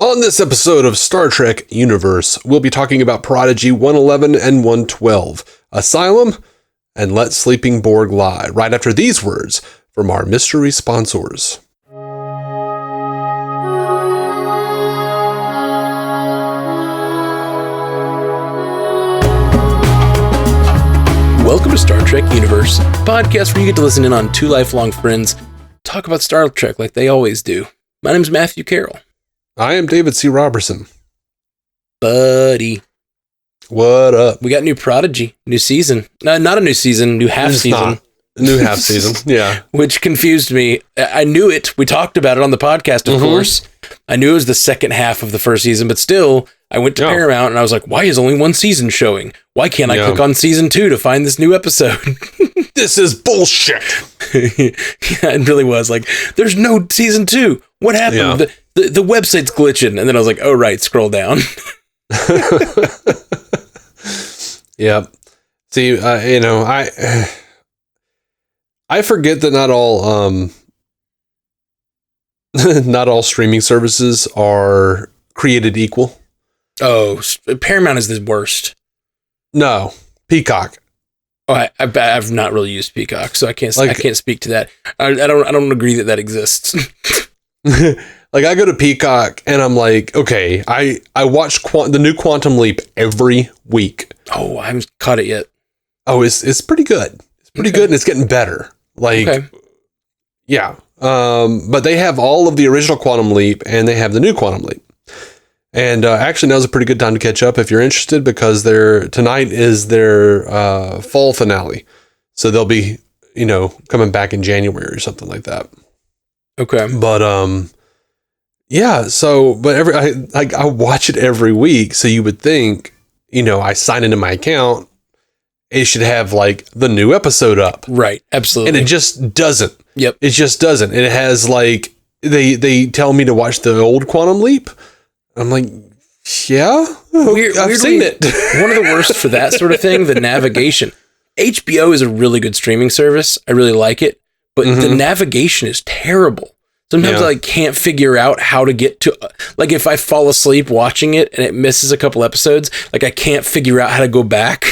On this episode of Star Trek Universe, we'll be talking about Prodigy 111 and 112, Asylum, and Let Sleeping Borg Lie, right after these words from our mystery sponsors. Welcome to Star Trek Universe, a podcast where you get to listen in on two lifelong friends talk about Star Trek like they always do. My name's Matthew Carroll. I am David C. Robertson. Buddy. What up? We got new Prodigy, new season. Not a new season, new half season. New half season, yeah. Which confused me. I knew it. We talked about it on the podcast, of course. I knew it was the second half of the first season, but still, I went to Paramount and I was like, why is only one season showing? Why can't I click on season 2 to find this new episode? This is bullshit. Yeah, it really was. Like, there's no season 2. What happened? Yeah. The website's glitching. And then I was like, oh, right, scroll down. Yeah. See, I forget that not all streaming services are created equal. Oh, Paramount is the worst. No, Peacock. Oh, I've not really used Peacock, so I can't speak to that. I don't agree that exists. Like, I go to Peacock and I'm like, okay, I watch the new Quantum Leap every week. Oh, I haven't caught it yet. Oh, it's pretty good. It's pretty good, and it's getting better. Yeah. But they have all of the original Quantum Leap, and they have the new Quantum Leap. And actually, now's a pretty good time to catch up if you're interested, because tonight is their fall finale. So they'll be, coming back in January or something like that. Okay. But yeah. So, but I watch it every week. So you would think, I sign into my account, it should have like the new episode up. Right. Absolutely. And it just doesn't. Yep. It just doesn't. And it has like, they tell me to watch the old Quantum Leap. I'm like, yeah, I've seen it. One of the worst for that sort of thing, the navigation. HBO is a really good streaming service. I really like it, but the navigation is terrible. Sometimes I can't figure out how to get to, like, if I fall asleep watching it and it misses a couple episodes, like, I can't figure out how to go back.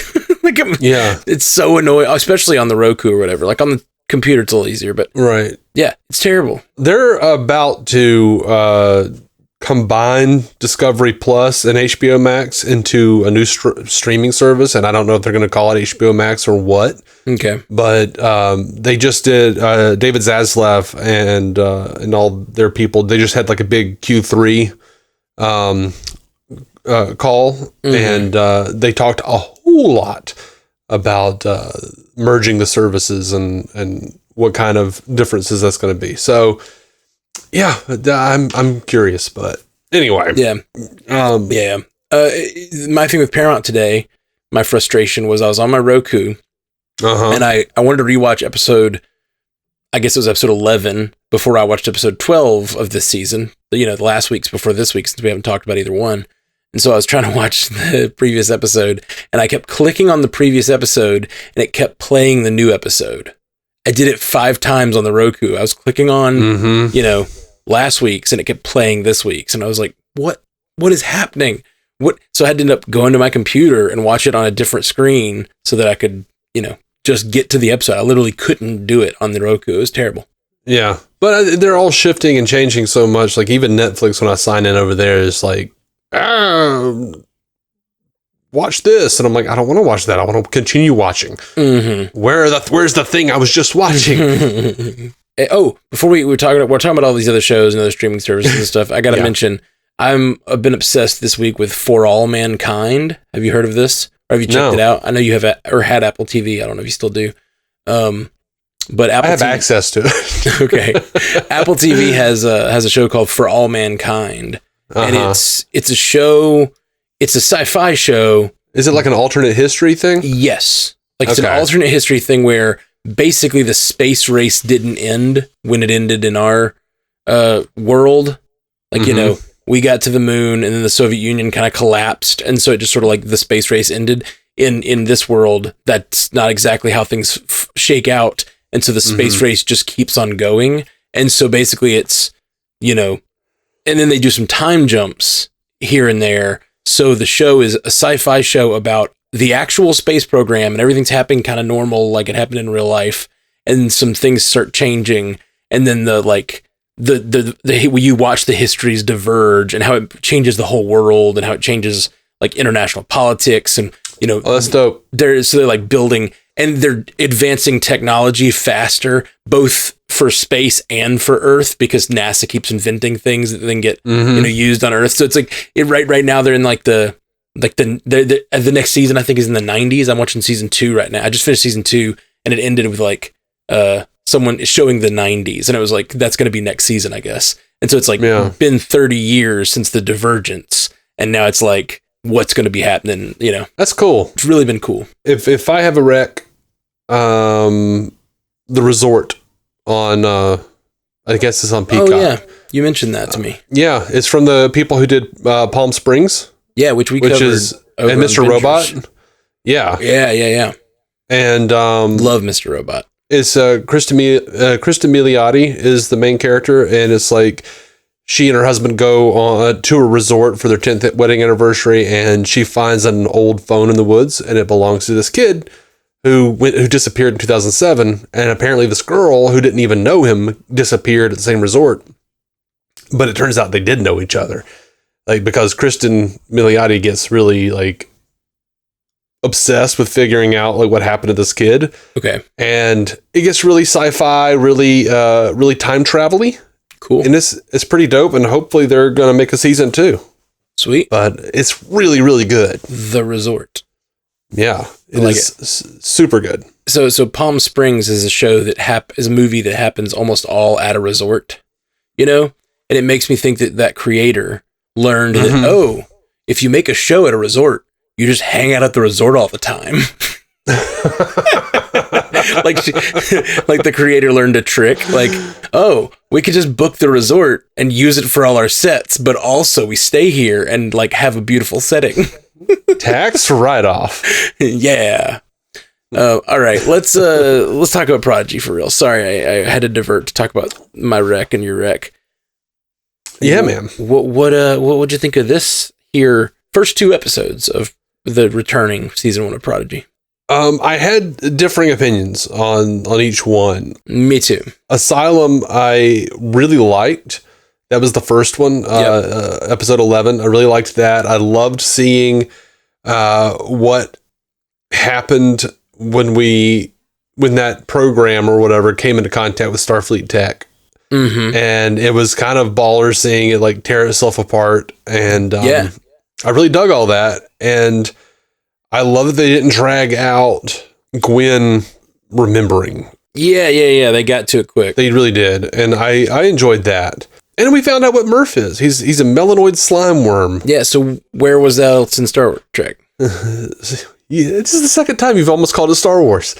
It's so annoying, especially on the Roku or whatever. Like, on the computer, it's a little easier, but yeah, it's terrible. They're about to combine Discovery Plus and HBO Max into a new streaming service, and I don't know if they're going to call it HBO Max or what. Okay, but they just did David Zaslav and all their people. They just had like a big Q3 call, and they talked a whole lot about merging the services and what kind of differences that's going to be. So. Yeah, I'm curious, but anyway. Yeah. My thing with Paramount today, my frustration was I was on my Roku, and I wanted to rewatch episode 11 before I watched episode 12 of this season. The last week's before this week, since we haven't talked about either one. And so I was trying to watch the previous episode, and I kept clicking on the previous episode, and it kept playing the new episode. I did it 5 times on the Roku. I was clicking on, last week's, and it kept playing this week's. And I was like, what is happening? So I had to end up going to my computer and watch it on a different screen so that I could, just get to the episode. I literally couldn't do it on the Roku. It was terrible. Yeah. But they're all shifting and changing so much. Like, even Netflix, when I sign in over there, is like, watch this, and I'm like, I don't want to watch that. I want to continue watching. Where's the thing I was just watching? Before we're talking about all these other shows and other streaming services and stuff, I gotta mention I've been obsessed this week with For All Mankind. Have you heard of this, or have you checked it out? I know you have or had Apple TV. I don't know if you still do. But Apple I have access to it. Okay, Apple TV has a show called For All Mankind, and it's a show. It's a sci-fi show. Is it like an alternate history thing? Yes. It's an alternate history thing where basically the space race didn't end when it ended in our world. Like, we got to the moon and then the Soviet Union kind of collapsed. And so it just sort of like the space race ended. In this world, that's not exactly how things shake out. And so the space race just keeps on going. And so basically it's, and then they do some time jumps here and there. So the show is a sci-fi show about the actual space program, and everything's happening kind of normal, like it happened in real life. And some things start changing, and then you watch the histories diverge, and how it changes the whole world, and how it changes like international politics, and that's dope. They're like building, and they're advancing technology faster, both for space and for Earth, because NASA keeps inventing things that then get used on Earth. So it's like right now they're in like the next season I think is in the 90s. I'm watching season 2 right now. I just finished season 2, and it ended with like someone showing the 90s, and it was like, that's going to be next season, I guess. And so it's like been 30 years since the divergence, and now it's like, what's going to be happening? That's cool. It's really been cool. If I have a rec, the resort on I guess it's on Peacock. Oh yeah, you mentioned that to me. Yeah, it's from the people who did Palm Springs. Yeah, which covered, and Mr. Robot. Yeah. And love Mr. Robot. It's Krista Milioti is the main character, and it's like she and her husband go on to a resort for their 10th wedding anniversary, and she finds an old phone in the woods, and it belongs to this kid who disappeared in 2007, and apparently this girl who didn't even know him disappeared at the same resort. But it turns out they did know each other, like, because Kristen Milioti gets really like obsessed with figuring out like what happened to this kid. Okay. And it gets really sci-fi, really time travel-y. Cool. And it's pretty dope, and hopefully they're going to make a season 2. Sweet. But it's really, really good. The Resort. Yeah. It is super good. So Palm Springs is a show that is a movie that happens almost all at a resort, and it makes me think that creator learned that, if you make a show at a resort, you just hang out at the resort all the time. like the creator learned a trick. Like, we could just book the resort and use it for all our sets, but also we stay here and like have a beautiful setting. Tax write-off. Yeah. All right. Let's talk about Prodigy for real. Sorry, I had to divert to talk about my rec and your rec. Yeah, man. What would you think of this here? First 2 episodes of the returning season 1 of Prodigy. I had differing opinions on each one. Me too. Asylum, I really liked. That was the first one, episode 11. I really liked that. I loved seeing what happened when that program or whatever came into contact with Starfleet tech. Mm-hmm. And it was kind of baller seeing it like tear itself apart. And I really dug all that. And I love that they didn't drag out Gwen remembering. Yeah. They got to it quick. They really did. And I enjoyed that. And we found out what Murph is. He's a melanoid slime worm. Yeah, so where was that else in Star Trek? This is the second time you've almost called it Star Wars.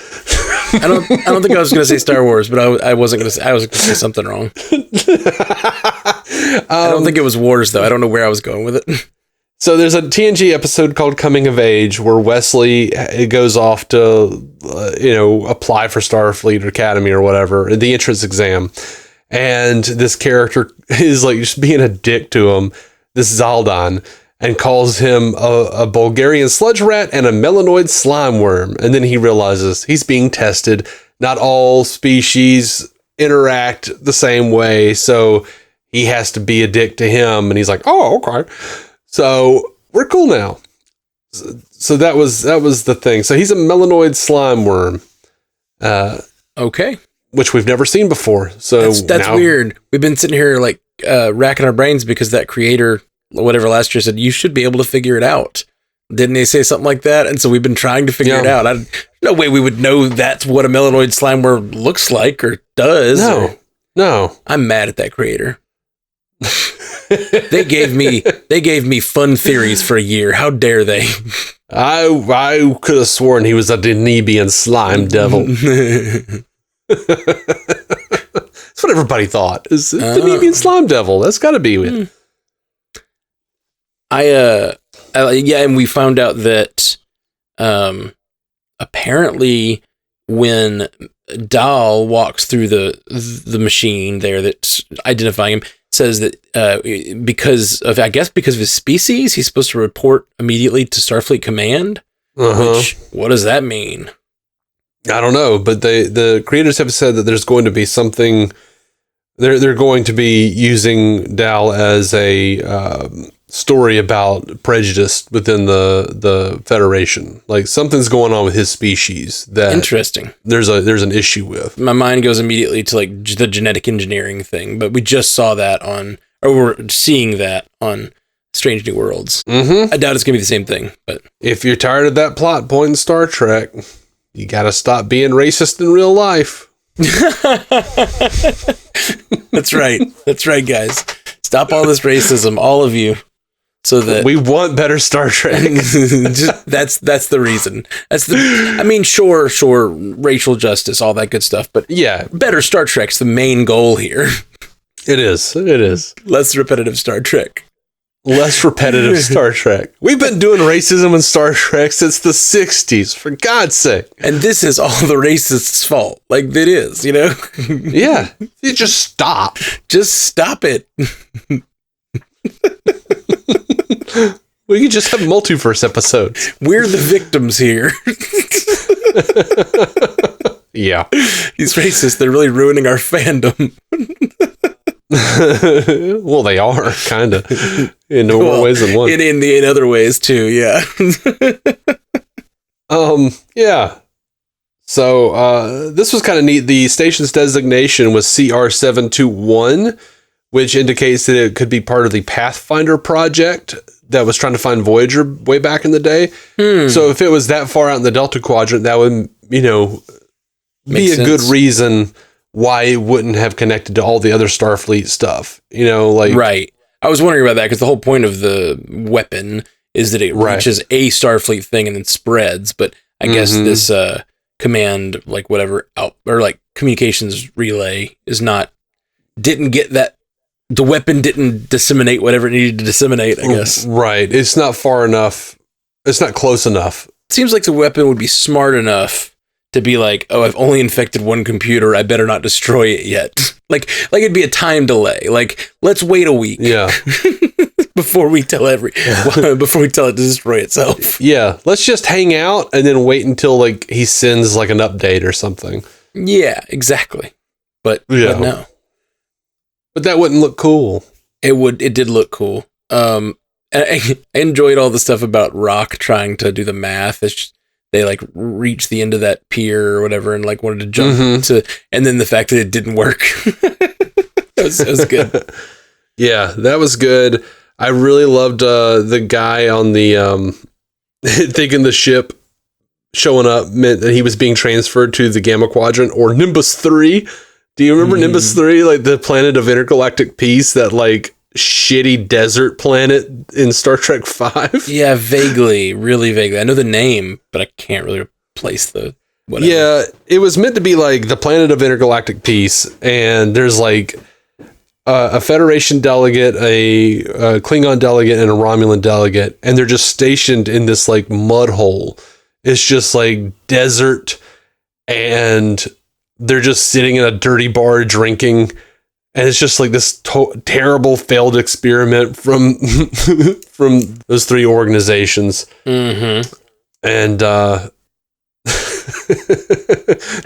I don't think I was going to say Star Wars, but I was going to say something wrong. I don't think it was Wars, though. I don't know where I was going with it. So there's a TNG episode called Coming of Age where Wesley goes off to, apply for Starfleet Academy or whatever, the entrance exam. And this character is like just being a dick to him, this Zaldan, and calls him a Bulgarian sludge rat and a melanoid slime worm. And then he realizes he's being tested. Not all species interact the same way, so he has to be a dick to him. And he's like, oh, okay. So we're cool now. So that was the thing. So he's a melanoid slime worm. Okay. Which we've never seen before. So that's weird. We've been sitting here like racking our brains because that creator, whatever last year, said you should be able to figure it out. Didn't they say something like that? And so we've been trying to figure it out. No way we would know that's what a melanoid slime worm looks like or does. No. I'm mad at that creator. They gave me fun theories for a year. How dare they? I could have sworn he was a Danubian slime devil. That's what everybody thought. Is the Danubian slime devil? That's got to be it. And we found out that apparently when Dahl walks through the machine there that's identifying him, says that because of his species, he's supposed to report immediately to Starfleet Command. Which, what does that mean? I don't know, but the creators have said that there's going to be something. They're going to be using Dal as a story about prejudice within the Federation. Like something's going on with his species that interesting. There's an issue with. My mind goes immediately to like the genetic engineering thing, but we just saw that we're seeing that on Strange New Worlds. Mm-hmm. I doubt it's gonna be the same thing, but if you're tired of that plot point in Star Trek, you got to stop being racist in real life. That's right, guys. Stop all this racism, all of you, so that we want better Star Trek. That's the reason. Sure, racial justice, all that good stuff, but yeah, better Star Trek's the main goal here. It is. Less repetitive Star Trek. Less repetitive Star Trek. We've been doing racism in Star Trek since the 60s, for God's sake. And this is all the racists' fault. Like, it is, you know? Yeah. You just stop. Just stop it. We could just have multiverse episodes. We're the victims here. Yeah. These racists, they're really ruining our fandom. Well, they are, kind of. In more ways than one. In other ways, too, yeah. Yeah. So, this was kind of neat. The station's designation was CR721, which indicates that it could be part of the Pathfinder project that was trying to find Voyager way back in the day. So if it was that far out in the Delta Quadrant, that would, be a good reason why it wouldn't have connected to all the other Starfleet stuff. Right. I was wondering about that because the whole point of the weapon is that it reaches a Starfleet thing and then spreads. But I guess this command, like whatever, communications relay didn't get that. The weapon didn't disseminate whatever it needed to disseminate, I guess. Right. It's not far enough. It's not close enough. It seems like the weapon would be smart enough to be like, oh, I've only infected one computer. I better not destroy it yet. Like it'd be a time delay. Like, let's wait a week. Yeah. before we tell it to destroy itself. Yeah. Let's just hang out and then wait until like he sends like an update or something. Yeah, exactly. But no. But that wouldn't look cool. It did look cool. I enjoyed all the stuff about Rock trying to do the math. They like reached the end of that pier or whatever and like wanted to jump to, and then the fact that it didn't work. It was good. Yeah, that was good. I really loved the guy on the thinking the ship showing up meant that he was being transferred to the Gamma Quadrant or Nimbus 3. Do you remember Nimbus 3, like the planet of intergalactic peace, that like shitty desert planet in Star Trek 5? Yeah, vaguely, really vaguely. I know the name, but I can't really place the whatever. Yeah, it was meant to be like the planet of intergalactic peace, and there's like a Federation delegate, a Klingon delegate, and a Romulan delegate, and they're just stationed in this like mud hole. It's just like desert, and they're just sitting in a dirty bar drinking. And it's just like this terrible failed experiment from those three organizations. Mm-hmm. And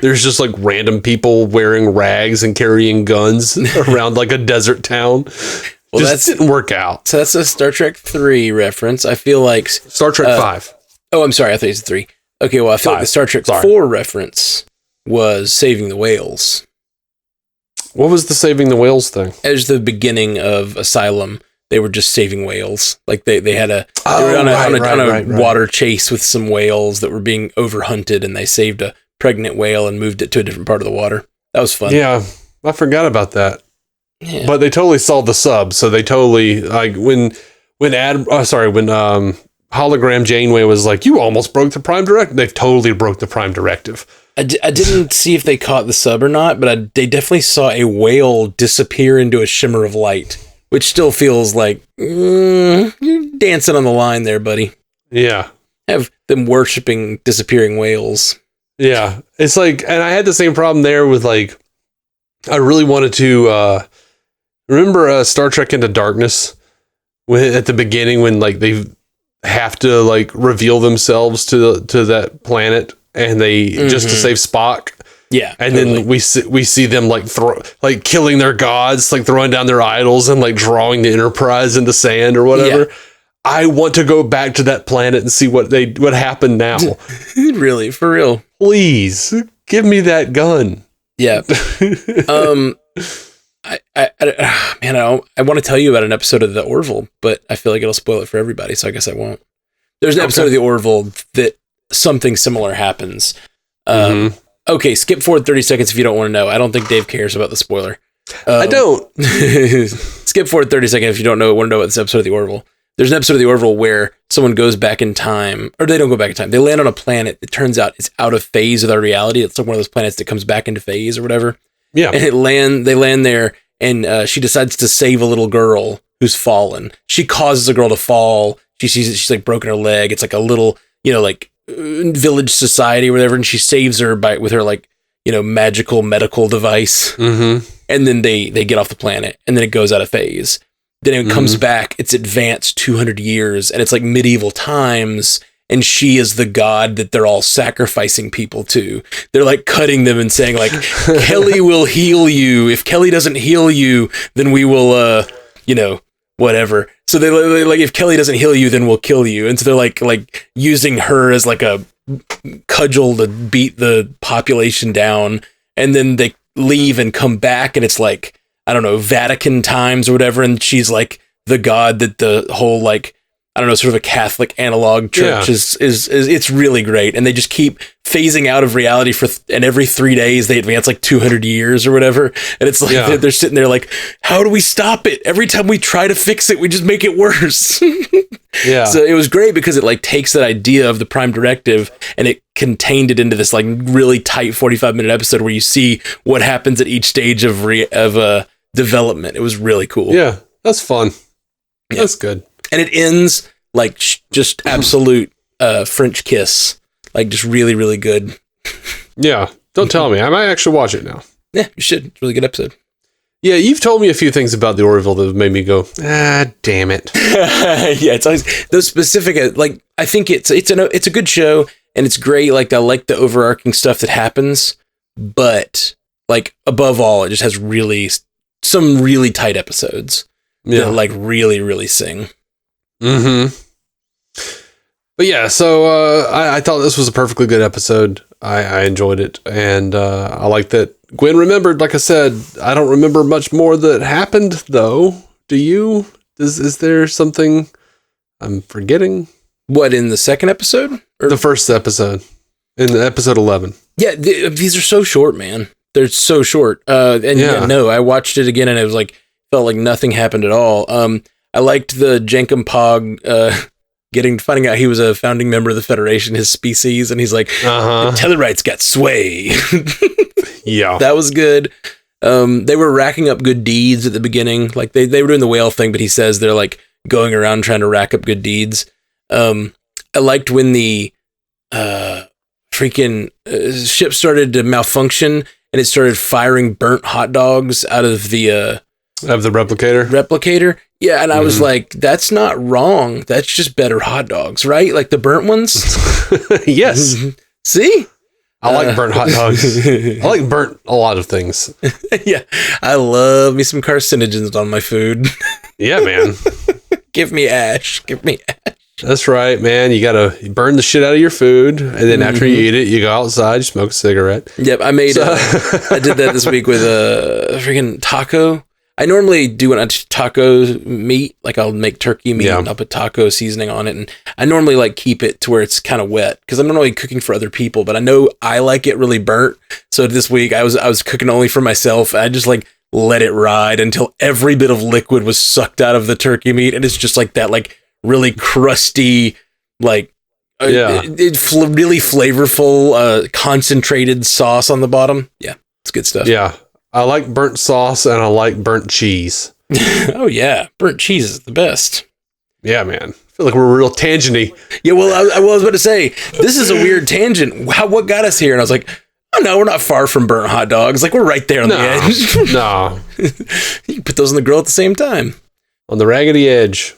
there's just like random people wearing rags and carrying guns around like a desert town. Well, that didn't work out. So that's a Star Trek 3 reference. I feel like Star Trek 5. Oh, I'm sorry. I thought it was 3. Okay, well, I feel like the Star Trek 4 reference was Saving the Whales. What was the Saving the Whales thing? It was the beginning of Asylum. They were just saving whales. Like they were on a water chase with some whales that were being overhunted, and they saved a pregnant whale and moved it to a different part of the water. That was fun. Yeah, I forgot about that. Yeah. But they totally solved the sub. So they totally like when Hologram Janeway was like, "You almost broke the Prime Directive." They totally broke the Prime Directive. I didn't see if they caught the sub or not, but they definitely saw a whale disappear into a shimmer of light, which still feels like you're dancing on the line there, buddy. Yeah. Have them worshiping disappearing whales. Yeah. It's like, and I had the same problem there with like, I really wanted to Remember Star Trek Into Darkness? When at the beginning, when like they have to like reveal themselves to that planet, and they just to save Spock. Yeah, and then we see them like killing their gods, like throwing down their idols and like drawing the Enterprise into sand or whatever. Yeah. I want to go back to that planet and see what happened now. Really, for real. Please give me that gun. Yeah. I want to tell you about an episode of the Orville, but I feel like it'll spoil it for everybody, so I guess I won't. There's an episode of the Orville that something similar happens. Okay, skip forward 30 seconds if you don't want to know. I don't think Dave cares about the spoiler. I don't. Skip forward 30 seconds if you want to know about this episode of the Orville. There's an episode of the Orville where someone goes back in time, or they don't go back in time. They land on a planet that turns out is out of phase with our reality. It's like one of those planets that comes back into phase or whatever. Yeah. And they land there, and she decides to save a little girl who's fallen. She causes a girl to fall. She sees that she's like broken her leg. It's like a little, like village society or whatever, and she saves her with her like, magical medical device. And then they get off the planet, and then it goes out of phase. Then it comes back, it's advanced 200 years, and it's like medieval times, and she is the god that they're all sacrificing people to. They're like cutting them and saying like, Kelly will heal you. If Kelly doesn't heal you, then we will, whatever. So they like, if Kelly doesn't heal you, then we'll kill you. And so they're like using her as like a cudgel to beat the population down. And then they leave and come back, and it's like, I don't know, Vatican times or whatever, and she's like the god that the whole like, I don't know, sort of a Catholic analog church is it's really great. And they just keep phasing out of reality and every 3 days they advance like 200 years or whatever. And it's like they're sitting there like, how do we stop it? Every time we try to fix it, we just make it worse. Yeah. So it was great because it like takes that idea of the Prime Directive and it contained it into this like really tight 45-minute episode where you see what happens at each stage of development. It was really cool. Yeah, that's fun. Yeah. That's good. And it ends like just absolute French kiss. Like just really, really good. Yeah. Don't tell me. I might actually watch it now. Yeah, you should. It's a really good episode. Yeah, you've told me a few things about the Orville that made me go, damn it. Yeah, it's always those specific, like, I think it's a good show and it's great. Like, I like the overarching stuff that happens, but like above all, it just has some really tight episodes that like really, really sing. But yeah, so I thought this was a perfectly good episode. I enjoyed it, and I like that Gwen remembered. Like I said, I don't remember much more that happened, though. Do you? Is there something I'm forgetting? What, in the second episode? Or the first episode, in episode 11. Yeah, these are so short, man. They're so short. No, I watched it again, and it was like felt like nothing happened at all. I liked the Jenkum Pog finding out he was a founding member of the Federation, his species, and he's like, Tellarites got sway. Yeah. That was good. They were racking up good deeds at the beginning. Like they were doing the whale thing, but he says they're like going around trying to rack up good deeds. I liked when the freaking ship started to malfunction and it started firing burnt hot dogs out of the replicator. Yeah, and I was like, that's not wrong. That's just better hot dogs, right? Like the burnt ones? Yes. See? I like burnt hot dogs. I like burnt a lot of things. Yeah. I love me some carcinogens on my food. Yeah, man. Give me ash. That's right, man. You got to burn the shit out of your food. And then after you eat it, you go outside, you smoke a cigarette. Yep. I did that this week with a freaking taco. I normally do a taco meat, like I'll make turkey meat and I'll put taco seasoning on it. And I normally like keep it to where it's kind of wet because I'm not only cooking for other people, but I know I like it really burnt. So this week I was cooking only for myself. I just like let it ride until every bit of liquid was sucked out of the turkey meat. And it's just like that, like really crusty, like really flavorful, concentrated sauce on the bottom. Yeah, it's good stuff. Yeah. I like burnt sauce and I like burnt cheese. Oh, yeah. Burnt cheese is the best. Yeah, man. I feel like we're real tangenty. Yeah, well, I was about to say, this is a weird tangent. What got us here? And I was like, Oh, no, we're not far from burnt hot dogs. Like, we're right there on the edge. No. You can put those on the grill at the same time. On the raggedy edge.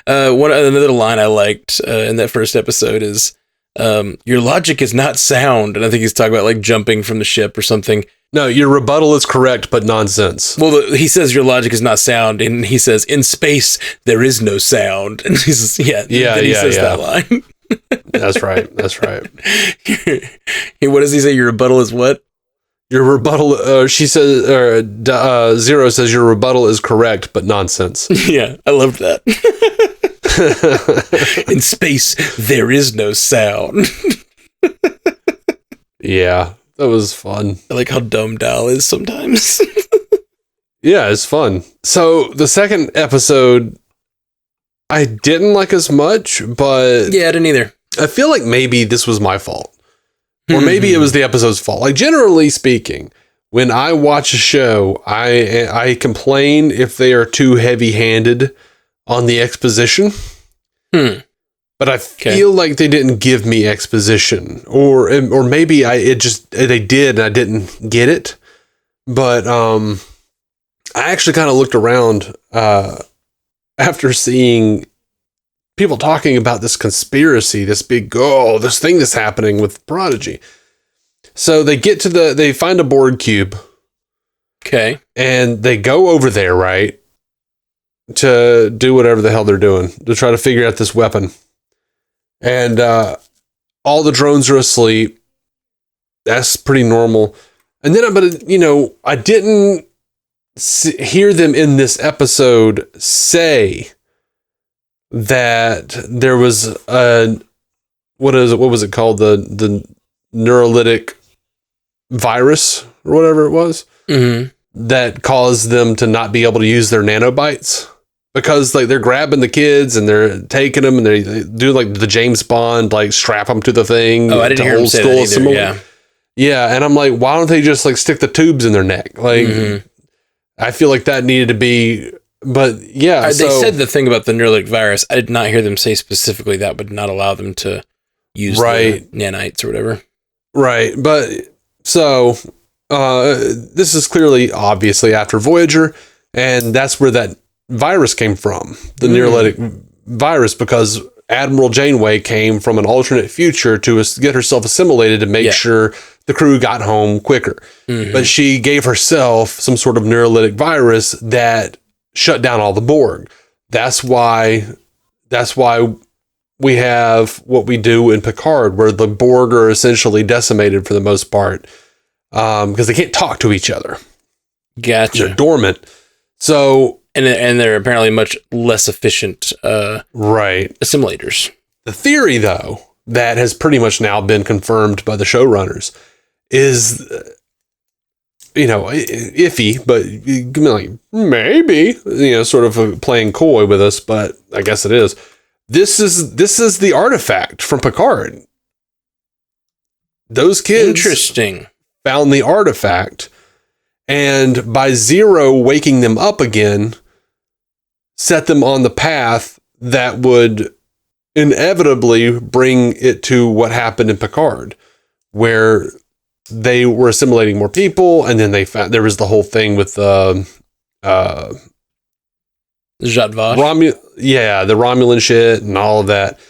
Another line I liked in that first episode is, your logic is not sound. And I think he's talking about, like, jumping from the ship or something. No, your rebuttal is correct, but nonsense. Well, he says your logic is not sound, and he says, in space, there is no sound. And he says, he says that line. That's right. What does he say? Your rebuttal is what? Your rebuttal, she says, Zero says your rebuttal is correct, but nonsense. Yeah, I loved that. In space, there is no sound. Yeah, that was fun. I like how dumb Dal is sometimes. Yeah, it's fun. So the second episode, I didn't like as much, but... Yeah, I didn't either. I feel like maybe this was my fault. Or maybe it was the episode's fault. Like, generally speaking, when I watch a show, I complain if they are too heavy-handed on the exposition. But I feel like they didn't give me exposition. Or maybe they did and I didn't get it. But I actually kind of looked around after seeing people talking about this conspiracy, this thing that's happening with Prodigy. So they find a Borg cube. Okay. And they go over there, right? To do whatever the hell they're doing, to try to figure out this weapon. And all the drones are asleep. That's pretty normal. And then, I didn't hear them in this episode say that there was what was it called? The neurolytic virus or whatever it was that caused them to not be able to use their nanobites, because like they're grabbing the kids and they're taking them and they do like the James Bond, like strap them to the thing. Oh, I didn't hear him say that either. Yeah. Yeah. And I'm like, why don't they just like stick the tubes in their neck? Like, I feel like that needed to be. But yeah, they said the thing about the neurolytic virus. I did not hear them say specifically that would not allow them to use the nanites or whatever. Right. But so this is clearly, obviously, after Voyager, and that's where that virus came from, the neurolytic virus, because Admiral Janeway came from an alternate future to get herself assimilated to make sure the crew got home quicker. But she gave herself some sort of neurolytic virus that shut down all the Borg. That's why we have what we do in Picard, where the Borg are essentially decimated for the most part, because they can't talk to each other. Gotcha. They're dormant. So and they're apparently much less efficient assimilators. The theory, though, that has pretty much now been confirmed by the showrunners is, iffy, but like maybe, sort of playing coy with us, but I guess it is. This is the artifact from Picard. Those kids found the artifact, and by Zero waking them up again, set them on the path that would inevitably bring it to what happened in Picard, where they were assimilating more people, and then they found there was the whole thing with Zhat Vash. The Romulan shit and all of that.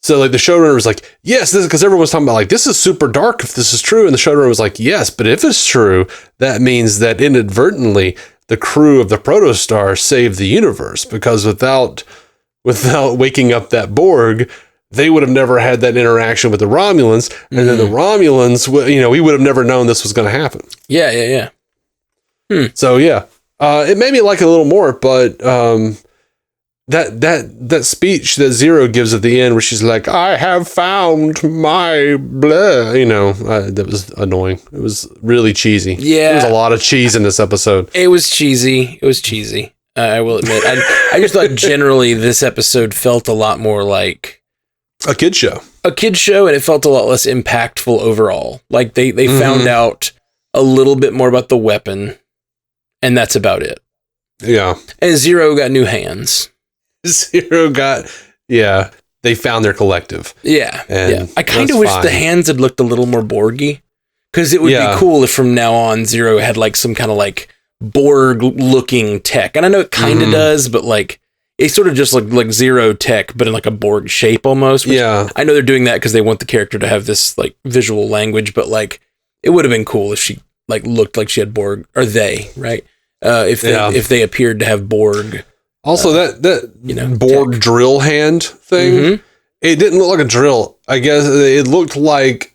So like the showrunner was like, yes, this is because everyone's talking about like, this is super dark if this is true. And the showrunner was like, yes, but if it's true, that means that inadvertently the crew of the Protostar saved the universe, because without waking up that Borg, they would have never had that interaction with the Romulans. And then the Romulans, we would have never known this was going to happen. Yeah. So yeah, it made me like it a little more, but that speech that Zero gives at the end, where she's like, "I have found my blah," that was annoying. It was really cheesy. Yeah, there was a lot of cheese in this episode. It was cheesy. I will admit. I just thought generally this episode felt a lot more like a kid show. And it felt a lot less impactful overall. Like they found out a little bit more about the weapon, and that's about it. Yeah. And Zero got new hands. Zero got, yeah. they found their collective. Yeah. And I kind of wish the hands had looked a little more Borgy, because it would be cool if from now on Zero had like some kind of like Borg looking tech. And I know it kind of does, but like it's sort of just like Zero tech, but in like a Borg shape almost. Yeah. I know they're doing that because they want the character to have this like visual language, but like it would have been cool if she like looked like she had Borg, or they, right? If they appeared to have Borg. Also, that Borg tech. Drill hand thing, it didn't look like a drill. I guess it looked like,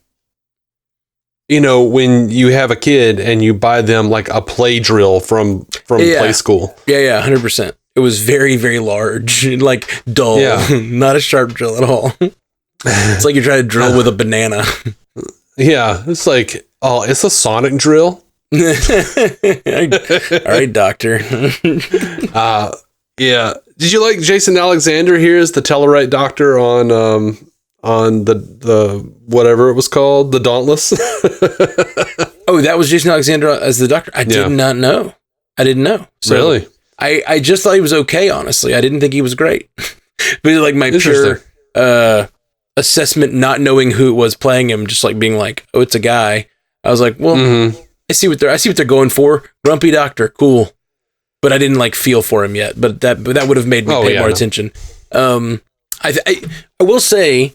when you have a kid and you buy them like a play drill from play school. Yeah, 100%. It was very, very large, like dull, not a sharp drill at all. It's like you're trying to drill with a banana. Yeah, it's like, it's a sonic drill. All right, doctor. Yeah. Did you like Jason Alexander here as the Tellarite doctor on the whatever it was called, the Dauntless? Oh, that was Jason Alexander as the doctor? I did not know. I didn't know. So really? I just thought he was okay, honestly. I didn't think he was great. But like my pure assessment, not knowing who it was playing him, just like being like, oh, it's a guy. I was like, well, I see what they're going for. Grumpy doctor, cool. But I didn't like feel for him yet. But that would have made me pay more attention. I will say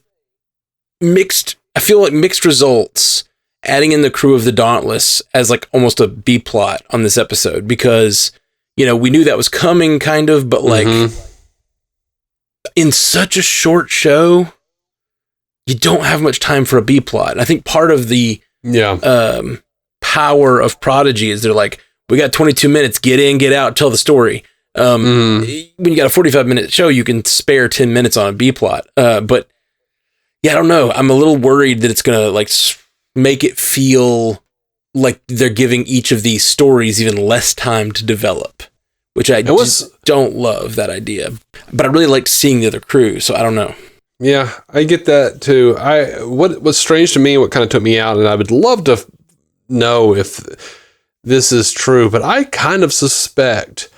mixed. I feel like mixed results. Adding in the crew of the Dauntless as like almost a B plot on this episode, because we knew that was coming, kind of, but like in such a short show, you don't have much time for a B plot. And I think part of the power of Prodigy is they're like, we got 22 minutes, get in, get out, tell the story. When you got a 45-minute show, you can spare 10 minutes on a B plot. But yeah, I don't know. I'm a little worried that it's gonna like make it feel like they're giving each of these stories even less time to develop, which I don't love that idea. But I really liked seeing the other crew, so I don't know. Yeah, I get that too. What was strange to me, what kind of took me out, and I would love to know if this is true, but I kind of suspect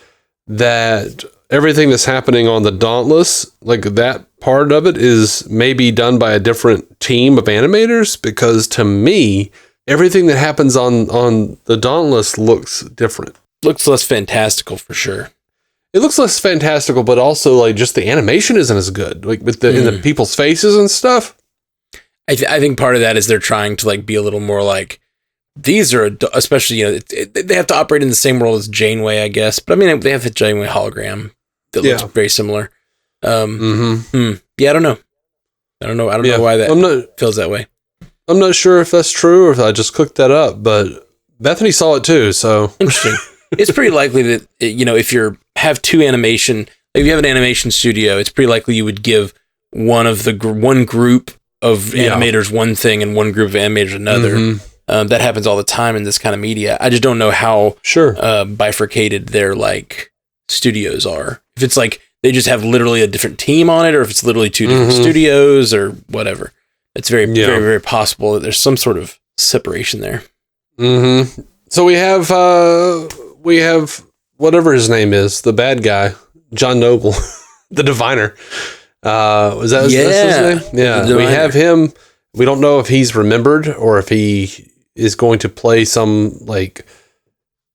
that everything that's happening on the Dauntless, like that part of it, is maybe done by a different team of animators, because to me, everything that happens on the Dauntless looks different. Looks less fantastical for sure. It looks less fantastical, but also like just the animation isn't as good, like with in the people's faces and stuff. I think part of that is they're trying to like be a little more like, these are, especially, they have to operate in the same world as Janeway, I guess. But I mean, they have the Janeway hologram that looks very similar. Yeah, I don't know. I don't know why that feels that way. I'm not sure if that's true or if I just cooked that up, but Bethany saw it too, so. Interesting. It's pretty likely that, if you have two animation, like if you have an animation studio, it's pretty likely you would give one group of animators one thing and one group of animators another. That happens all the time in this kind of media. I just don't know how bifurcated their like studios are. If it's like they just have literally a different team on it, or if it's literally two different studios or whatever. It's very, very, very possible that there's some sort of separation there. So we have whatever his name is, the bad guy, John Noble, the diviner. Was that his name? Yeah, we have him. We don't know if he's remembered or if he is going to play some like,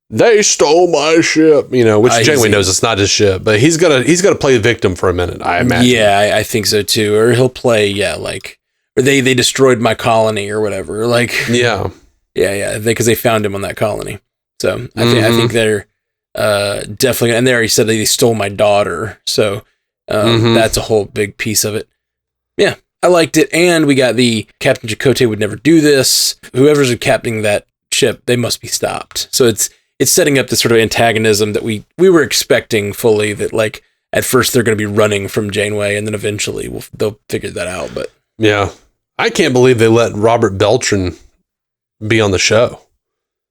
they stole my ship, which Janeway knows it's not his ship, but he's gonna play the victim for a minute, I imagine. Yeah, I think so too. Or he'll play, like, or they destroyed my colony or whatever. Like, yeah, because they found him on that colony. So I think they're definitely, and they already said that they stole my daughter. So that's a whole big piece of it. Yeah. I liked it, and we got the Captain Chakotay would never do this. Whoever's captaining that ship, they must be stopped. So it's setting up this sort of antagonism that we were expecting fully, that like at first they're going to be running from Janeway, and then eventually they'll figure that out. But yeah, I can't believe they let Robert Beltran be on the show.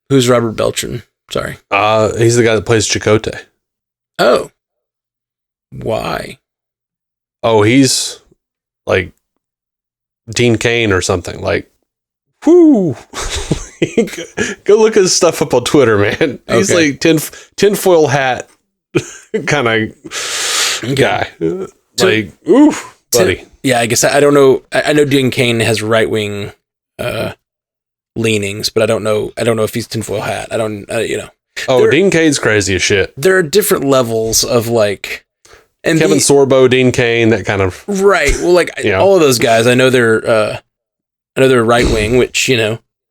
Who's Robert Beltran? Sorry. He's the guy that plays Chakotay. Oh. Why? Oh, he's like Dean Cain or something. Like, whoo. Go look his stuff up on Twitter, man. He's like tinfoil hat kind of guy. Like, oof, buddy. Yeah, I guess I don't know. I know Dean Cain has right-wing leanings, but I don't know if he's tinfoil hat. I don't, Oh, Dean Cain's crazy as shit. There are different levels of like, and Kevin Sorbo, Dean Cain, that kind of right. Well, like all of those guys, I know they're right-wing, which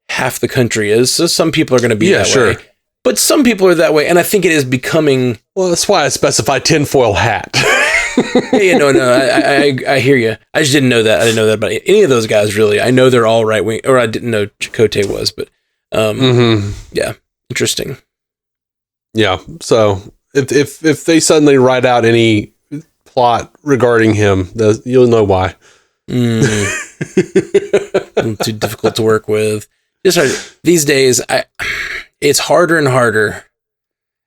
half the country is. So some people are going to be that way, but some people are that way, and I think it is becoming. Well, that's why I specified tinfoil hat. I hear you. I just didn't know that. I didn't know that about any of those guys, really. I know they're all right wing, or I didn't know Chakotay was, but yeah, interesting. Yeah. So if they suddenly write out any plot regarding him, you'll know why. Too difficult to work with. These days, it's harder and harder.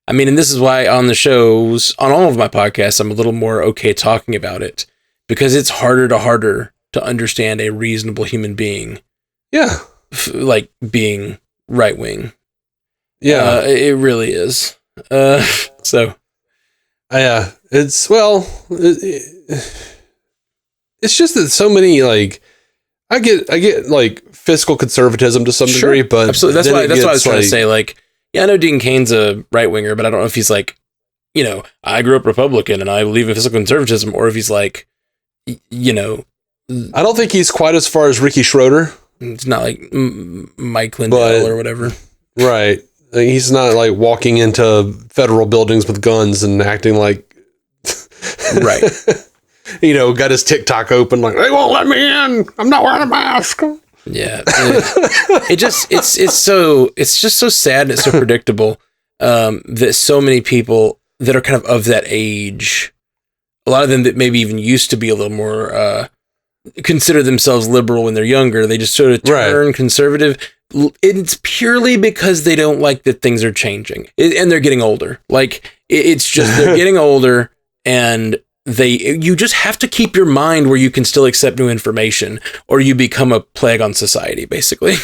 I mean, and this is why on the shows, on all of my podcasts, I'm a little more okay talking about it, because it's harder to understand a reasonable human being. Yeah. Like being right wing. Yeah. It really is. So. Yeah. It's just that so many, like, I get like fiscal conservatism to some degree, but absolutely. That's why I was trying to say, like, yeah, I know Dean Cain's a right winger, but I don't know if he's like, I grew up Republican and I believe in fiscal conservatism, or if he's like, I don't think he's quite as far as Ricky Schroeder. It's not like Mike Lindell or whatever. Right. Like, he's not like walking into federal buildings with guns and acting like, right. Got his TikTok open, like, they won't let me in. I'm not wearing a mask. Yeah, it's just so sad and it's so predictable that so many people that are kind of that age, a lot of them that maybe even used to be a little more consider themselves liberal when they're younger, they just sort of turn conservative. It's purely because they don't like that things are changing and they're getting older. Like it's just they're getting older and you just have to keep your mind where you can still accept new information, or you become a plague on society, basically.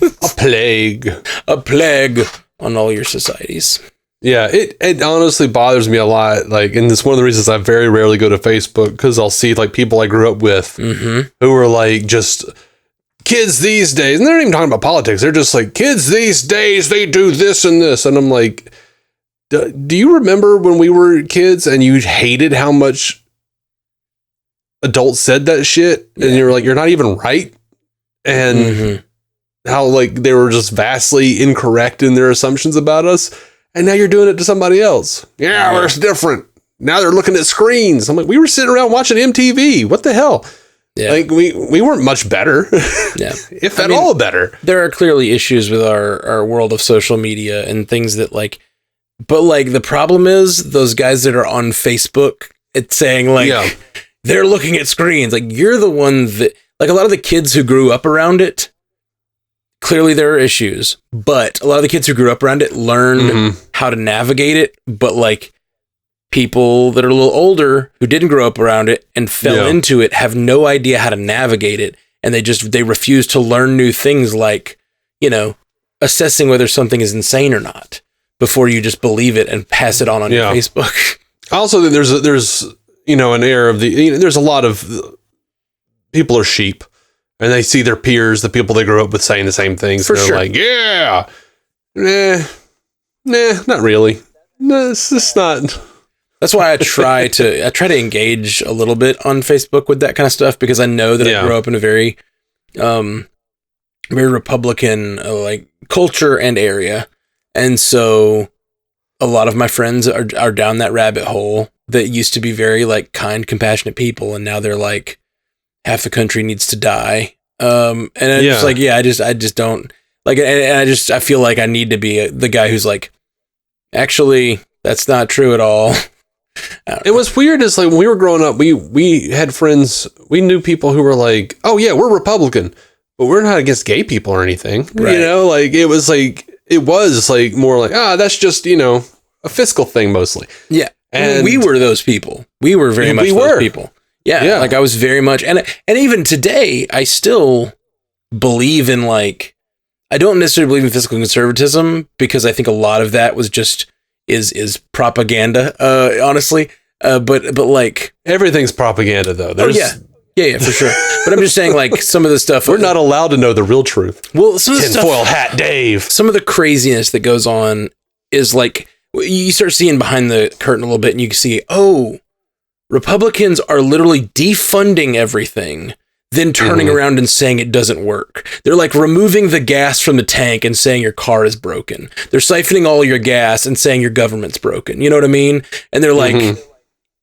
A plague on all your societies. Yeah, it honestly bothers me a lot. Like, and it's one of the reasons I very rarely go to Facebook, because I'll see like people I grew up with who are like just kids these days, and they're not even talking about politics. They're just like, kids these days, they do this and this, and I'm like, do you remember when we were kids and you hated how much adults said that shit? Yeah. And you were like, you're not even right. And how like they were just vastly incorrect in their assumptions about us. And now you're doing it to somebody else. Yeah, well, it's different. Now they're looking at screens. I'm like, we were sitting around watching MTV. What the hell? Yeah. Like we weren't much better. Yeah. If at all better. There are clearly issues with our world of social media and things that like, but like the problem is those guys that are on Facebook, it's saying like they're looking at screens. Like you're the one that, like a lot of the kids who grew up around it, clearly there are issues, but a lot of the kids who grew up around it learned how to navigate it. But like people that are a little older who didn't grow up around it and fell into it have no idea how to navigate it. And they refuse to learn new things like, assessing whether something is insane or not before you just believe it and pass it on your Facebook. I also think there's an air of there's a lot of people are sheep. And they see their peers, the people they grew up with, saying the same things. For sure. Like, yeah, nah, not really. No, it's just not. That's why I try to engage a little bit on Facebook with that kind of stuff, because I know that I grew up in a very, very Republican like culture and area, and so a lot of my friends are down that rabbit hole that used to be very like kind, compassionate people, and now they're like, half the country needs to die. And I'm just like, I just don't like, and I feel like I need to be the guy who's like, actually, that's not true at all. It was weird. Is like when we were growing up, we had friends, we knew people who were like, oh yeah, we're Republican, but we're not against gay people or anything. Right. Like it was like more like, that's just, a fiscal thing mostly. Yeah. And we were those people. We were very much those people. Yeah, like I was very much, and even today, I still believe in like, I don't necessarily believe in fiscal conservatism, because I think a lot of that was just is propaganda, honestly. But like everything's propaganda though. Yeah, for sure. But I'm just saying, like, some of the stuff... We're not allowed to know the real truth. Well, some of the Tinfoil hat Dave. Some of the craziness that goes on is, like, you start seeing behind the curtain a little bit, and you can see, oh, Republicans are literally defunding everything, then turning around and saying it doesn't work. They're, like, removing the gas from the tank and saying your car is broken. They're siphoning all your gas and saying your government's broken. You know what I mean? And they're like...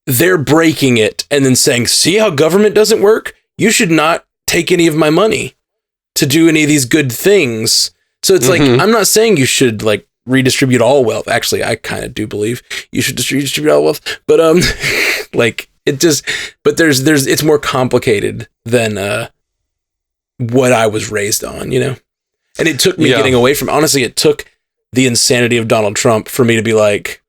They're breaking it and then saying, see how government doesn't work? You should not take any of my money to do any of these good things. So it's like, I'm not saying you should like redistribute all wealth. Actually, I kind of do believe you should redistribute all wealth, but like it just, but there's, it's more complicated than what I was raised on, you know? And it took me getting away from, honestly, it took the insanity of Donald Trump for me to be like,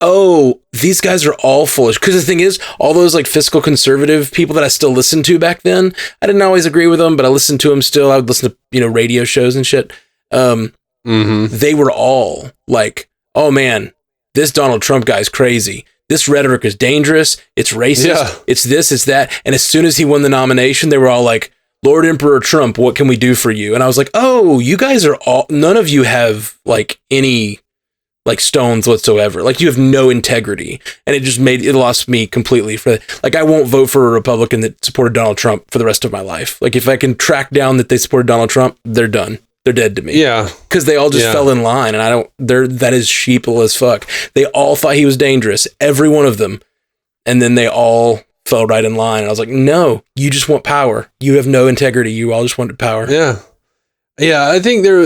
oh, these guys are all foolish. Because the thing is, all those like fiscal conservative people that I still listened to back then, I didn't always agree with them, but I listened to them still. I would listen to, you know, radio shows and shit. They were all like, oh man, this Donald Trump guy's crazy. This rhetoric is dangerous. It's racist. It's this, it's that. And as soon as he won the nomination, they were all like, Lord Emperor Trump, what can we do for you? And I was like, oh, you guys are all, none of you have like any like stones whatsoever. Like you have no integrity. And it just it lost me completely for like, I won't vote for a Republican that supported Donald Trump for the rest of my life. Like if I can track down that they supported Donald Trump, they're done. They're dead to me. Yeah. Cause they all just fell in line and that is sheeple as fuck. They all thought he was dangerous. Every one of them. And then they all fell right in line. And I was like, no, you just want power. You have no integrity. You all just wanted power. Yeah. Yeah, I think there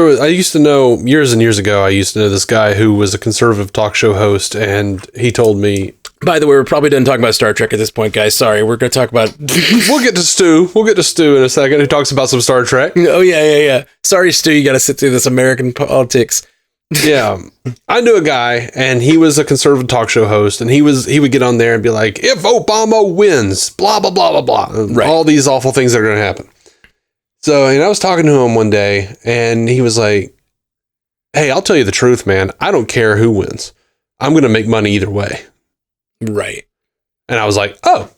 was, I used to know years and years ago, I used to know this guy who was a conservative talk show host, and he told me. By the way, we're probably done talking about Star Trek at this point, guys. Sorry, we're going to talk about. We'll get to Stu. We'll get to Stu in a second, who talks about some Star Trek. Oh, yeah. Sorry, Stu, you got to sit through this American politics. Yeah, I knew a guy, and he was a conservative talk show host, and he would get on there and be like, if Obama wins, blah, blah, blah, blah, blah. Right. All these awful things that are going to happen. So, and I was talking to him one day, and he was like, hey, I'll tell you the truth, man. I don't care who wins. I'm going to make money either way. Right. And I was like, oh,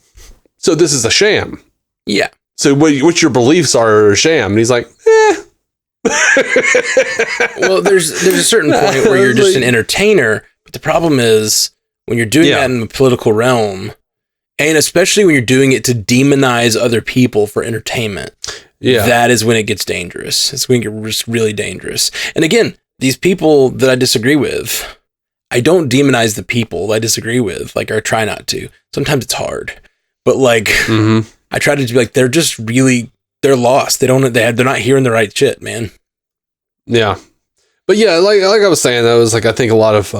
so this is a sham. Yeah. So what your beliefs are a sham? And he's like, Well, there's a certain point where you're just an entertainer. But the problem is when you're doing that in the political realm, and especially when you're doing it to demonize other people for entertainment. Yeah, that is when it gets dangerous. It's when it gets really dangerous. And again, these people that I disagree with, I don't demonize the people I disagree with, like, or try not to. Sometimes it's hard, but like, I try to be like, they're just really, they're lost. They're not hearing the right shit, man. Yeah, but yeah, like I was saying, that was like, I think a lot of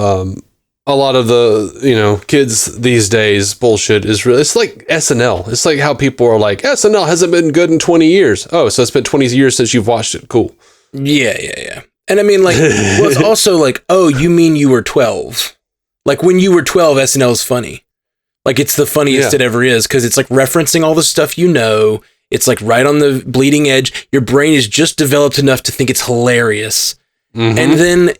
the, you know, kids these days bullshit is really, it's like SNL. It's like how people are like, SNL hasn't been good in 20 years. Oh, so it's been 20 years since you've watched it. Cool. Yeah. And I mean, like, well, it's also like, oh, you mean you were 12? Like when you were 12, SNL is funny. Like it's the funniest it ever is. Cause it's like referencing all the stuff, you know, it's like right on the bleeding edge. Your brain is just developed enough to think it's hilarious. And then,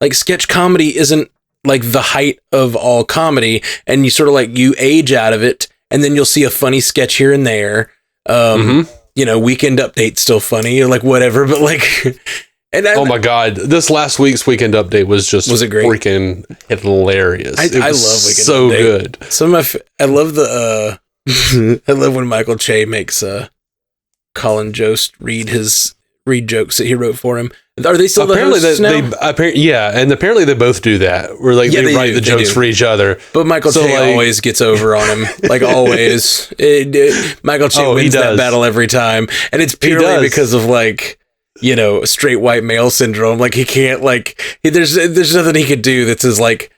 like sketch comedy isn't like the height of all comedy, and you sort of like you age out of it, and then you'll see a funny sketch here and there. You know, Weekend Update's still funny or like whatever, but like, and oh my god, this last week's Weekend Update was it great? Freaking hilarious. I love Weekend so Update. Good. I love the I love when Michael Che makes Colin Jost read jokes that he wrote for him. Are they still apparently the hosts now? And apparently they both do that. Where like they write the jokes for each other. But Michael Che always gets over on him, like always. Michael Che wins that battle every time, and it's purely because of like, you know, straight white male syndrome. Like he can't there's nothing he could do that's as like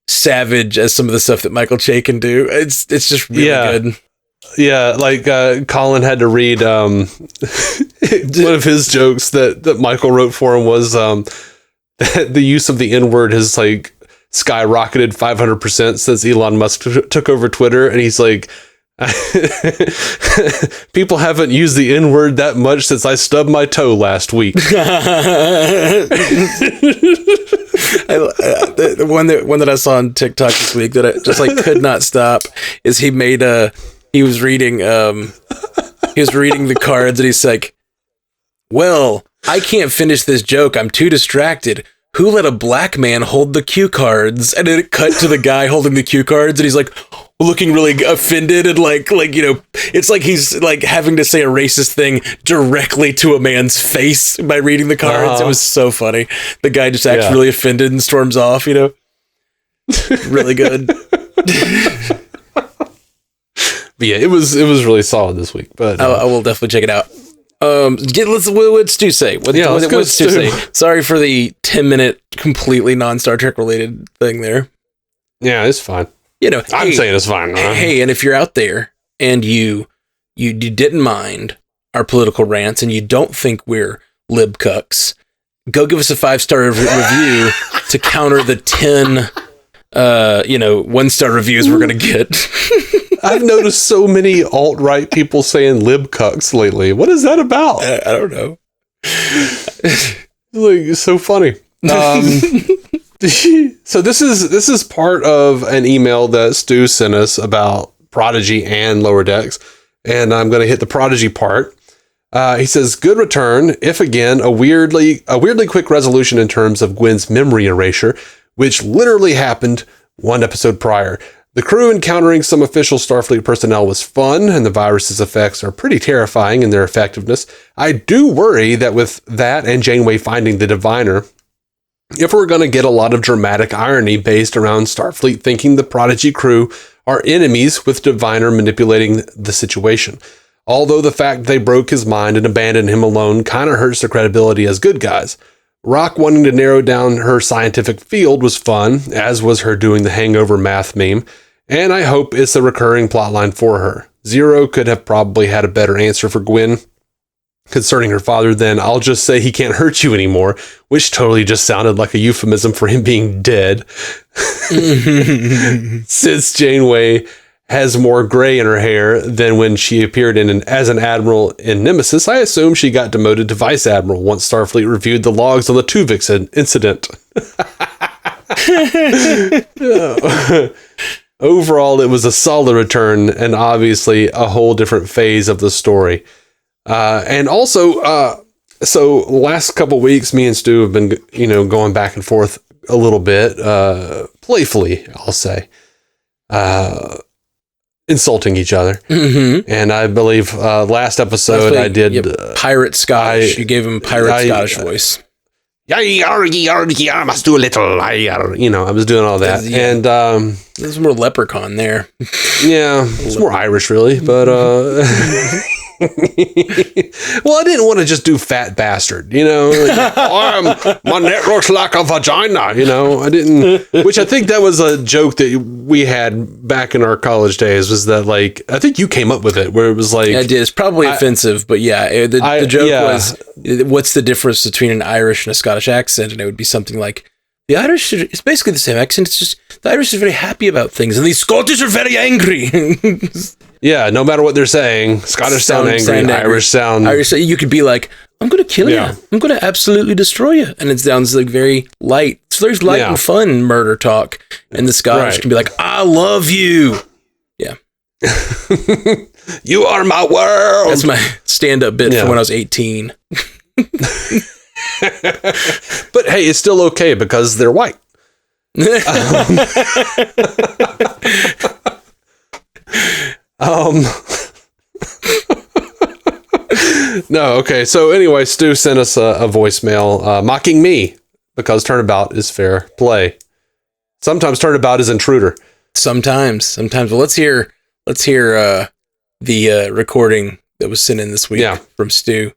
savage as some of the stuff that Michael Che can do. It's just really good. Yeah, like Colin had to read one of his jokes that Michael wrote for him was that the use of the N-word has like skyrocketed 500% since Elon Musk took over Twitter, and he's like, people haven't used the N-word that much since I stubbed my toe last week. The one that I saw on TikTok this week that I just like could not stop is he made he was reading the cards, and he's like, well, I can't finish this joke. I'm too distracted. Who let a black man hold the cue cards? And then it cut to the guy holding the cue cards, and he's like looking really offended, and like it's like he's like having to say a racist thing directly to a man's face by reading the cards. It was so funny. The guy just acts really offended and storms off. Really good. But yeah, it was really solid this week. But I will definitely check it out. What's Stu say? What's Stu say? Sorry for the 10-minute completely non-Star Trek related thing there. Yeah, it's fine. I'm saying it's fine. Hey, and if you're out there and you didn't mind our political rants and you don't think we're lib cucks, go give us a 5-star review to counter the 10 1-star reviews we're gonna get. I've noticed so many alt-right people saying lib cucks lately. What is that about? I don't know. It's so funny. So this is part of an email that Stu sent us about Prodigy and Lower Decks, and I'm going to hit the Prodigy part. He says, "Good return, if again a weirdly quick resolution in terms of Gwen's memory erasure, which literally happened one episode prior. The crew encountering some official Starfleet personnel was fun, and the virus's effects are pretty terrifying in their effectiveness. I do worry that with that and Janeway finding the Diviner, if we're going to get a lot of dramatic irony based around Starfleet thinking the Prodigy crew are enemies with Diviner manipulating the situation. Although the fact they broke his mind and abandoned him alone kind of hurts their credibility as good guys. Rock wanting to narrow down her scientific field was fun, as was her doing the hangover math meme, and I hope it's a recurring plotline for her. Zero could have probably had a better answer for Gwen concerning her father than "I'll just say he can't hurt you anymore," which totally just sounded like a euphemism for him being dead. Since Janeway has more gray in her hair than when she appeared as an admiral in Nemesis, I assume she got demoted to vice admiral once Starfleet reviewed the logs on the Tuvix incident. Overall, it was a solid return and obviously a whole different phase of the story. And also, so last couple weeks, me and Stu have been, going back and forth a little bit, playfully, I'll say, insulting each other. Mm-hmm. And I believe last episode I did pirate Scottish. You gave him pirate Scottish voice. I must do a little. I was doing all that, and there's more leprechaun there. Yeah, it's more Irish, really, but well, I didn't want to just do fat bastard, my neck looks like a vagina, I didn't, which I think that was a joke that we had back in our college days, was that like, I think you came up with it, where it was like, I did. It's probably offensive, but yeah, the joke was, what's the difference between an Irish and a Scottish accent? And it would be something like, the Irish, it's basically the same accent. It's just the Irish are very happy about things, and the Scottish are very angry. Yeah, no matter what they're saying, Scottish sound angry, Irish sound. You could be like, "I'm going to kill you. I'm going to absolutely destroy you," and it sounds like very light. So there's light and fun murder talk, and the Scottish can be like, "I love you." Yeah, you are my world. That's my stand-up bit from when I was 18. But hey, it's still okay because they're white. No, okay. So anyway, Stu sent us a voicemail mocking me because turnabout is fair play. Sometimes turnabout is intruder. Sometimes. Well, let's hear the recording that was sent in this week from Stu.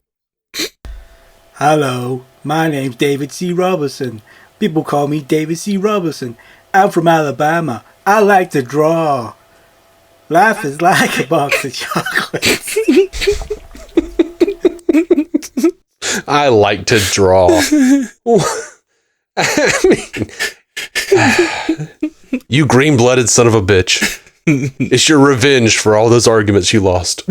Hello, my name's David C. Robertson. People call me David C. Robertson. I'm from Alabama. I like to draw. Life is like a box of chocolates. I like to draw. I mean, you green-blooded son of a bitch. It's your revenge for all those arguments you lost.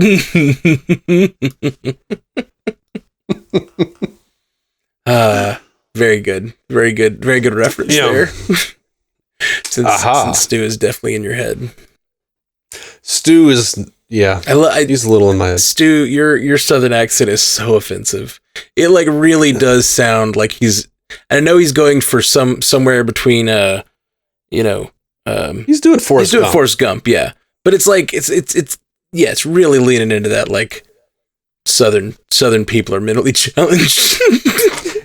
Very good reference there. Since Stu is definitely in your head. Stu is yeah, he's a little in my head. Stu, your Southern accent is so offensive. It like really does sound like he's. I know he's going for somewhere between he's doing Forrest Gump, yeah. But it's like it's really leaning into that like Southern people are mentally challenged.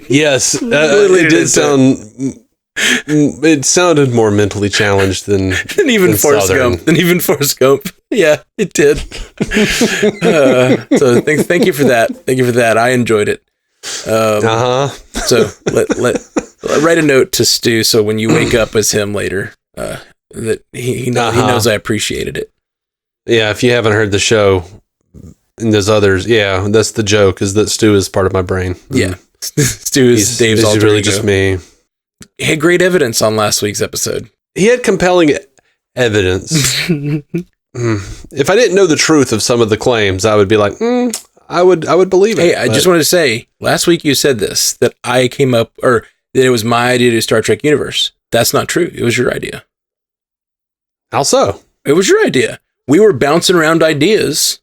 Yes, it did sound. It sounded more mentally challenged than even Forrest Gump. Than even Forrest Gump. Yeah, it did. So thank you for that. Thank you for that. I enjoyed it. So let write a note to Stu so when you wake up as him later, that he knows I appreciated it. Yeah, if you haven't heard the show and there's others, yeah, that's the joke is that Stu is part of my brain. Yeah, Stu is Dave's alter really ego. just me. He had great evidence on last week's episode. He had compelling evidence. If I didn't know the truth of some of the claims, I would be like, I would believe it. Hey, I just wanted to say, last week you said this, that I came up, or that it was my idea to Star Trek universe. That's not true. It was your idea. How so? It was your idea. We were bouncing around ideas.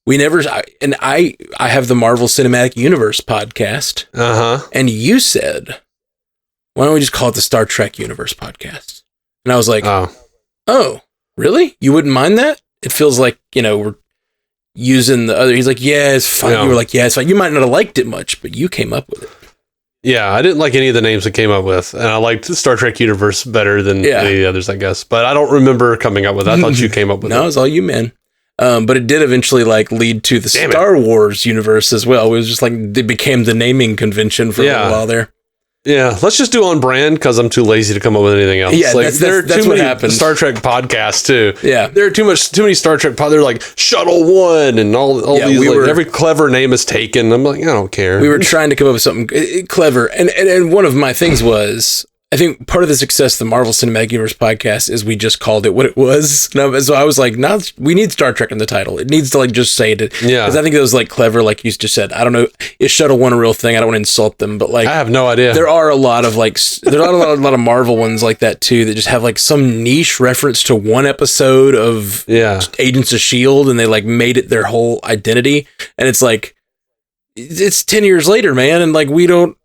We never, I have the Marvel Cinematic Universe podcast. And you said, why don't we just call it the Star Trek Universe podcast? And I was like, oh, really? You wouldn't mind that? It feels like, we're using the other. He's like, yeah, it's fine. You were like, yeah, it's fine. You might not have liked it much, but you came up with it. Yeah, I didn't like any of the names that came up with, and I liked Star Trek Universe better than any of the others, I guess. But I don't remember coming up with it. I thought you came up with it. No, it was all you, man. But it did eventually lead to the Star Wars universe as well. It was just it became the naming convention for a little while there. Yeah, let's just do on brand because I'm too lazy to come up with anything else. Yeah, that's too what many happened. Star Trek podcasts too. Yeah, there are too many Star Trek podcasts. They're like Shuttle One and all these. Every clever name is taken. I'm like, I don't care. We were trying to come up with something clever, and one of my things was, I think part of the success of the Marvel Cinematic Universe podcast is we just called it what it was. So I was like, no, we need Star Trek in the title. It needs to just say it. Yeah. Because I think it was clever, like you just said. I don't know, is Shuttle One a real thing? I don't want to insult them, but I have no idea. There are a lot of there are a lot of Marvel ones like that too that just have some niche reference to one episode of Agents of S.H.I.E.L.D. and they made it their whole identity. And it's it's 10 years later, man, and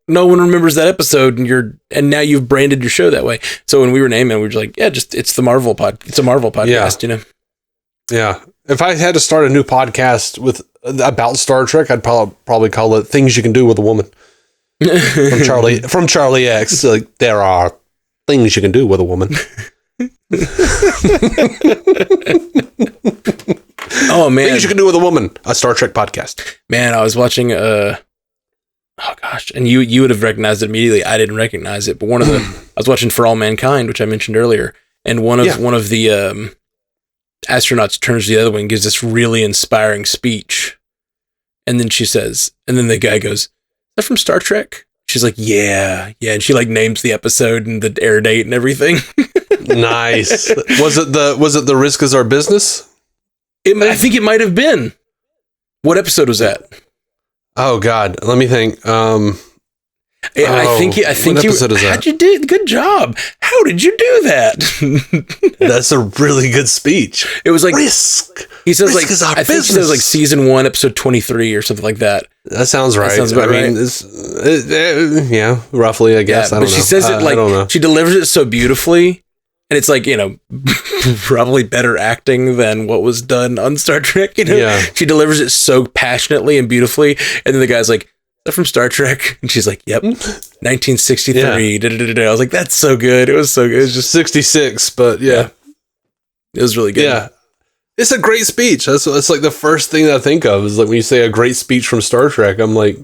no one remembers that episode, and now you've branded your show that way. So when we were naming, we were just like, yeah, it's the Marvel it's a Marvel podcast, Yeah. If I had to start a new podcast about Star Trek, I'd probably call it Things You Can Do with a Woman. from Charlie X. There are things you can do with a woman. Oh man, things you can do with a woman. A Star Trek podcast. Man, I was watching oh gosh, and you would have recognized it immediately. I didn't recognize it, but I was watching For All Mankind, which I mentioned earlier, and one of the astronauts turns to the other one and gives this really inspiring speech, and then the guy goes, "Is that from Star Trek?" She's like, yeah, and she names the episode and the air date and everything. Nice. Was it the Risk Is Our Business? I think it might have been. What episode was that? Oh God, let me think. I think what episode is that? How'd you do? Good job. How did you do that? That's a really good speech. It was Risk. He says Risk is our I think business. He says season 1, episode 23 or something like that. That sounds right. That sounds about right. Yeah, roughly, I guess. I don't know. She says it I don't know. She delivers it so beautifully. And it's probably better acting than what was done on Star Trek. Yeah. She delivers it so passionately and beautifully. And then the guy's like, "Is that from Star Trek?" And she's like, "Yep, 1963." I was like, "That's so good." It was so good. It was just 66, but yeah. It was really good. Yeah. It's a great speech. That's the first thing that I think of is when you say a great speech from Star Trek, I'm like,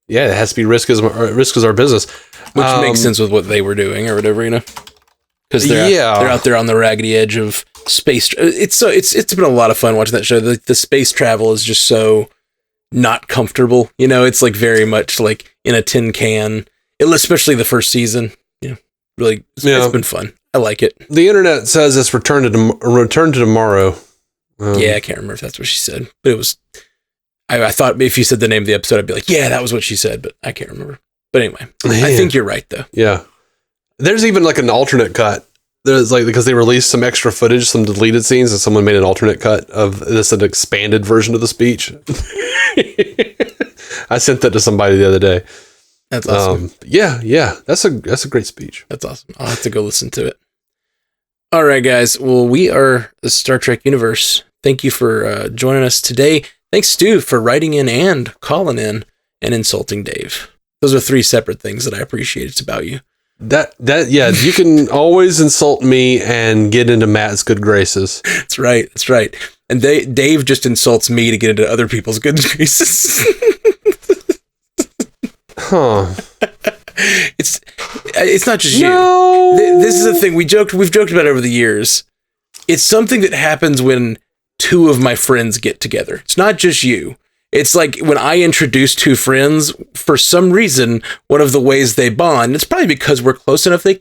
yeah, it has to be Risk is Our Business. Which makes sense with what they were doing or whatever, Because they're out there on the raggedy edge of space. It's been a lot of fun watching that show. The space travel is just so not comfortable. It's very much in a tin can. Especially the first season. Really, it's been fun. I like it. The internet says it's Return to Tomorrow. I can't remember if that's what she said, but it was. I thought if you said the name of the episode, I'd be like, yeah, that was what she said, but I can't remember. But anyway, I think you're right though. Yeah. There's even an alternate cut there's like, because they released some extra footage, some deleted scenes, and someone made an alternate cut of this, an expanded version of the speech. I sent that to somebody the other day. That's awesome. Yeah. That's a great speech. That's awesome. I'll have to go listen to it. All right, guys. Well, we are the Star Trek universe. Thank you for joining us today. Thanks, Stu, for writing in and calling in and insulting Dave. Those are 3 separate things that I appreciate. It's about you. Yeah, you can always insult me and get into Matt's good graces. That's right. And Dave just insults me to get into other people's good graces. Huh. It's not just you. This is the thing we've joked about over the years. It's something that happens when 2 of my friends get together. It's not just you. It's like when I introduce 2 friends, for some reason, one of the ways they bond, it's probably because we're close enough they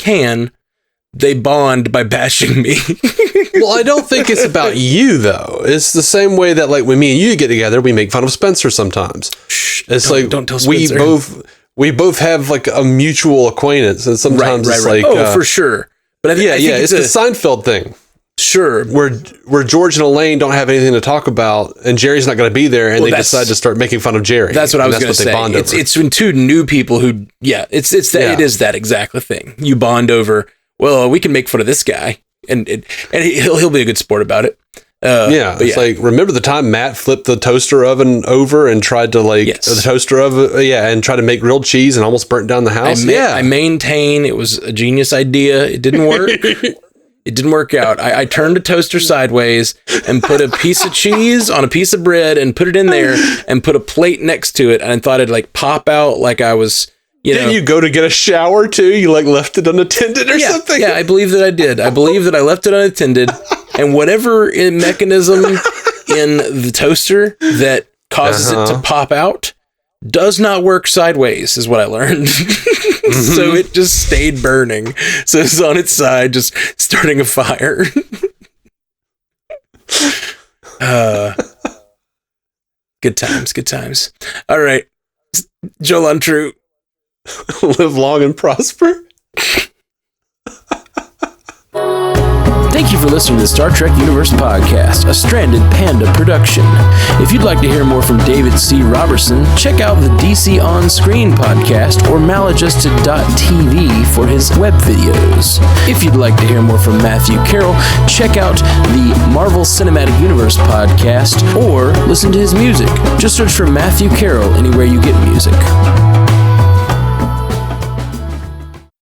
bond by bashing me. Well, I don't think it's about you, though. It's the same way that, like, when me and you get together, we make fun of Spencer sometimes. Shh, don't tell Spencer. We both have, like, a mutual acquaintance, and sometimes it's like... Oh, for sure. But I think it's the Seinfeld thing. Sure. Where George and Elaine don't have anything to talk about, and Jerry's not going to be there, and they decide to start making fun of Jerry. That's what I was going to say. It's when 2 new people who... Yeah, it is that exact thing. You bond over... Well, we can make fun of this guy, and he'll be a good sport about it. It's like, remember the time Matt flipped the toaster oven over and tried to the toaster oven, and tried to make grilled cheese and almost burnt down the house? I maintain it was a genius idea. It didn't work. It didn't work out. I turned the toaster sideways and put a piece of cheese on a piece of bread and put it in there and put a plate next to it, and I thought it'd like pop out like I was... Didn't you go to get a shower too? You like left it unattended or something? Yeah, I believe that I did. I believe that I left it unattended, and whatever mechanism in the toaster that causes it to pop out does not work sideways, is what I learned. So it just stayed burning. So it's on its side, just starting a fire. Good times. All right. Joel Untrue. Live long and prosper. Thank you for listening to the Star Trek Universe Podcast, a Stranded Panda production. If you'd like to hear more from David C. Robertson, check out the DC On Screen podcast or maladjusted.tv for his web videos. If you'd like to hear more from Matthew Carroll, check out the Marvel Cinematic Universe podcast or listen to his music. Just search for Matthew Carroll anywhere you get music.